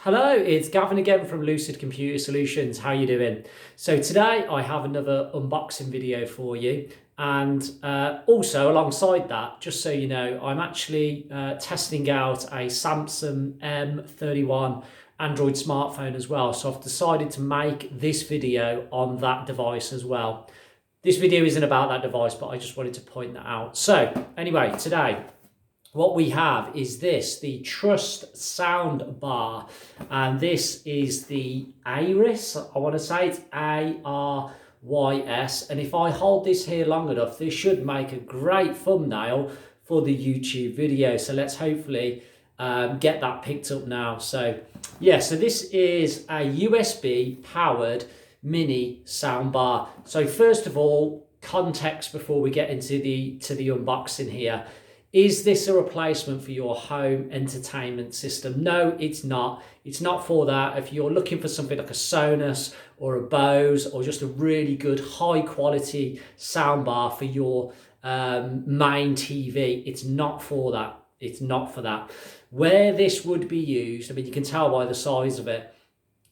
Hello, it's Gavin again from Lucid Computer Solutions. How you doing? So today I have another unboxing video for you, and also alongside that, just so you know, I'm actually testing out a Samsung M31 Android smartphone as well. So I've decided to make this video on that device as well. This video isn't about that device, but I just wanted to point that out. So anyway, today what we have is this, the Trust Soundbar, and this is the Arys. I want to say it's Arys, and if I hold this here long enough, this should make a great thumbnail for the YouTube video. So let's hopefully get that picked up now. So yeah, so this is a USB powered mini soundbar. So first of all, context before we get into the unboxing here. Is this a replacement for your home entertainment system? No, it's not. It's not for that. If you're looking for something like a Sonos or a Bose or just a really good high quality soundbar for your main TV, it's not for that. It's not for that. Where this would be used, I mean, you can tell by the size of it,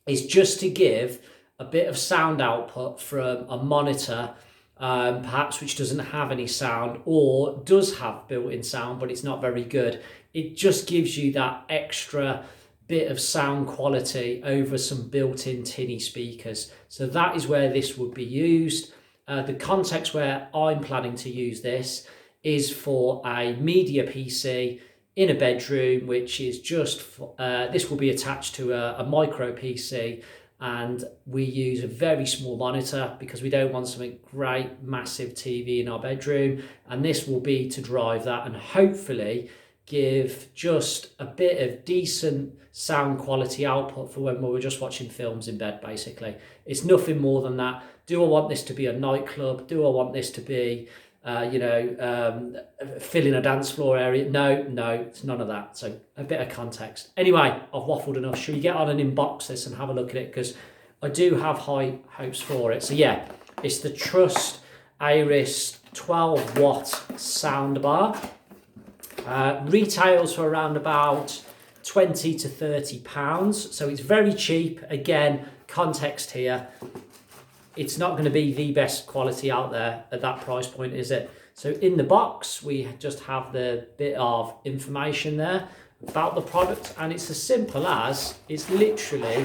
is just to give a bit of sound output from a monitor, perhaps which doesn't have any sound or does have built-in sound, but it's not very good. It just gives you that extra bit of sound quality over some built-in tinny speakers. So that is where this would be used. The context where I'm planning to use this is for a media PC in a bedroom, which is just, this will be attached to a micro PC, and we use a very small monitor because we don't want something great, massive TV in our bedroom. And this will be to drive that and hopefully give just a bit of decent sound quality output for when we're just watching films in bed, basically. It's nothing more than that. Do I want this to be a nightclub? Do I want this to be, filling a dance floor area? No, it's none of that. So a bit of context. Anyway, I've waffled enough. Should we get on and unbox this and have a look at it? Because I do have high hopes for it. So yeah, it's the Trust Arys 12 watt soundbar. Retails for around about 20 to 30 pounds. So it's very cheap. Again, context here. It's not going to be the best quality out there at that price point, is it? So in the box, we just have the bit of information there about the product, and it's as simple as, it's literally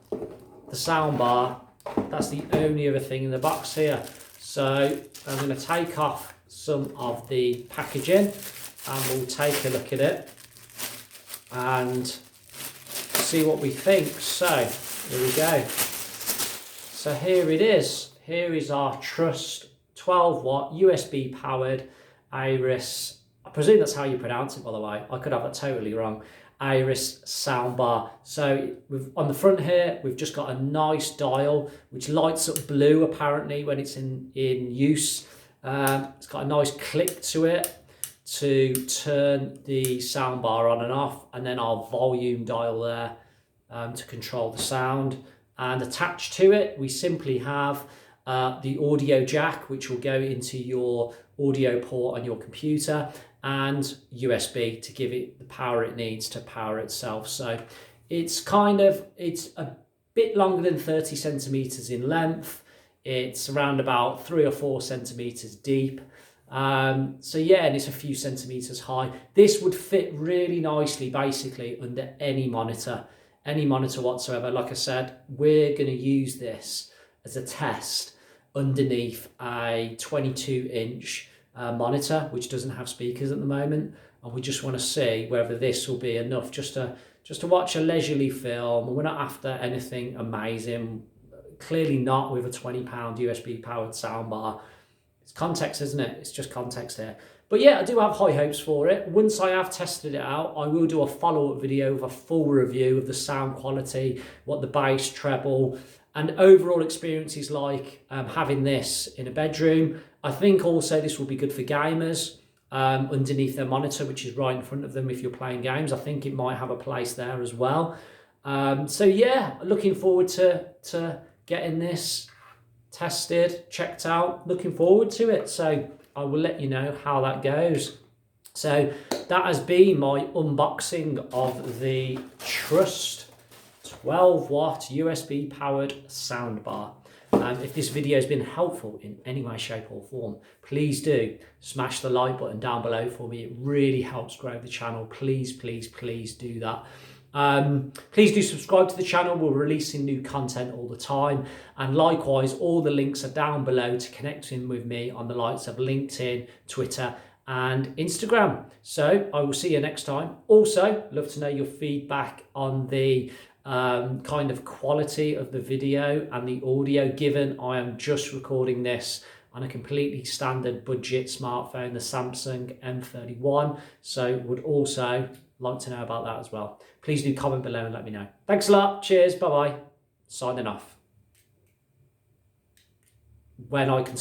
the soundbar. That's the only other thing in the box here. So I'm going to take off some of the packaging and we'll take a look at it and see what we think. So here we go. So here it is. Here is our Trust 12 watt USB powered Arys. I presume that's how you pronounce it, by the way. I could have it totally wrong. Arys soundbar. So on the front here, we've just got a nice dial which lights up blue apparently when it's in use. It's got a nice click to it to turn the soundbar on and off, and then our volume dial there to control the sound. And attached to it, we simply have the audio jack, which will go into your audio port on your computer, and USB to give it the power it needs to power itself. So it's a bit longer than 30 centimeters in length. It's around about 3 or 4 centimeters deep. So yeah, and it's a few centimeters high. This would fit really nicely, basically, under any monitor whatsoever. Like I said, we're going to use this as a test underneath a 22-inch monitor, which doesn't have speakers at the moment, and we just want to see whether this will be enough just to watch a leisurely film. We're not after anything amazing, clearly not with a £20 USB powered soundbar. It's context, isn't it? It's just context here. But yeah, I do have high hopes for it. Once I have tested it out, I will do a follow-up video with a full review of the sound quality, what the bass, treble, and overall experience is like having this in a bedroom. I think also this will be good for gamers underneath their monitor, which is right in front of them if you're playing games. I think it might have a place there as well. So yeah, looking forward to getting this tested, checked out. Looking forward to it. So I will let you know how that goes. So that has been my unboxing of the Trust 12 watt USB powered soundbar. If this video has been helpful in any way, shape or form, please do smash the like button down below for me. It really helps grow the channel. Please, please, please do that. Please do subscribe to the channel. We're releasing new content all the time, and likewise all the links are down below to connect in with me on the likes of LinkedIn, Twitter and Instagram. So I will see you next time. Also, love to know your feedback on the kind of quality of the video and the audio, given I am just recording this on a completely standard budget smartphone, the Samsung M31. So would also like to know about that as well. Please do comment below and let me know. Thanks a lot. Cheers. Bye bye. Signing off. When I can